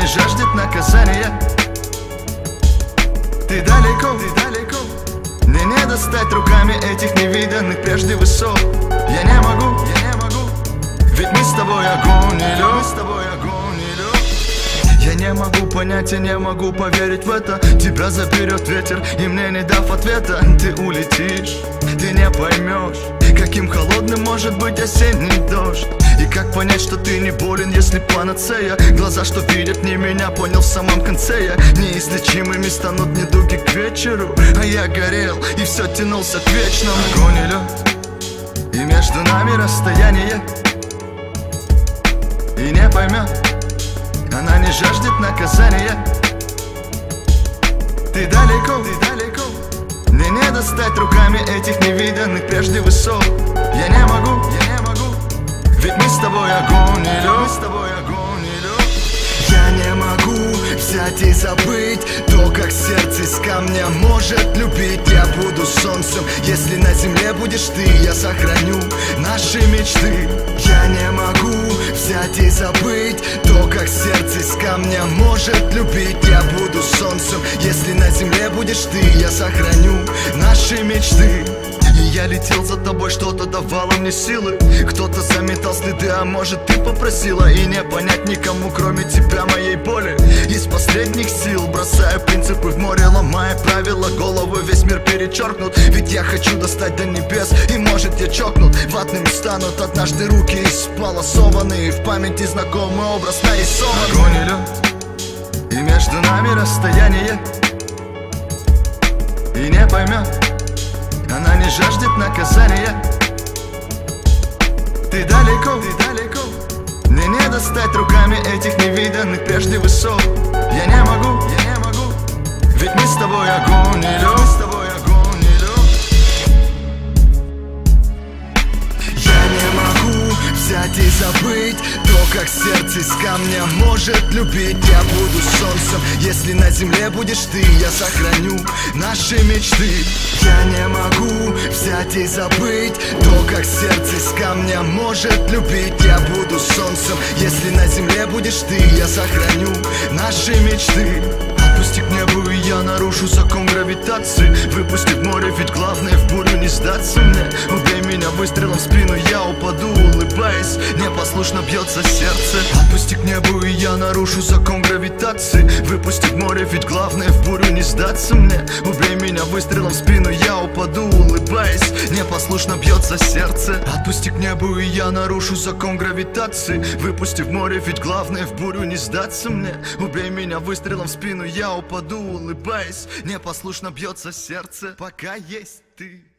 не жаждет наказания. Ты далеко, мне не достать руками этих невиданных прежде высот. Я не могу, ведь мы с тобой огонь и лед. Я не могу понять, я не могу поверить в это. Тебя заберет ветер, и мне не дав ответа, ты улетишь. Ты не поймешь, каким холодным может быть осенний дождь. И как понять, что ты не болен, если панацея. Глаза, что видят не меня, понял в самом конце я. Неизлечимыми станут недуги к вечеру, а я горел и все тянулся к вечному. Огонь и лед, и между нами расстояние. И не поймет, она не жаждет наказания. Ты далеко, мне не достать руками этих невиданных прежде высот. Я не могу, ведь мы с тобой огонь и лед. Я не могу взять и забыть то, как сердце из камня может любить. Я буду солнцем, если на земле будешь ты. Я сохраню наши мечты. Я не могу взять и забыть то, как сердце из камня может любить. Я буду солнцем, если на земле будешь ты. Я сохраню наши мечты. И я летел за тобой, что-то давало мне силы. Кто-то заметал следы, а может ты попросила. И не понять никому, кроме тебя, моей боли. Из последних сил бросаю принципы в море, ломая правила, головы весь мир перечеркнут. Ведь я хочу достать до небес, и может я чокнут. Ватными станут однажды руки исполосованные, в памяти знакомый образ нарисован. Огонь и лед, и между нами расстояние. И не поймет, она не жаждет наказания. Ты далеко, мне не достать руками этих невиданных прежде высот. Я не могу, ведь мы с тобой огонь и лед. Я не могу взять и забыть то, как сердце из камня может любить. Я буду солнцем, если на земле будешь ты. Я сохраню наши мечты. Я не могу взять и забыть то, как сердце из камня может любить. Я буду солнцем, если на земле будешь ты. Я сохраню наши мечты. Отпусти к небу, и я нарушу закон гравитации. Выпусти в море, ведь главное в бурю не сдаться мне. Убей меня выстрелом в спину, я упаду, улыбаясь. Непослушно бьется сердце. Отпусти к небу, и я нарушу закон гравитации. Выпусти в море, ведь главное в бурю не сдаться мне. Убей меня выстрелом в спину, я упаду, улыбаясь. Непослушно бьется сердце. Отпусти к небу, и я нарушу закон гравитации. Выпусти в море, ведь главное в бурю не сдаться мне. Убей меня выстрелом в спину, я упаду, улыбаясь. Непослушно бьется сердце, пока есть ты.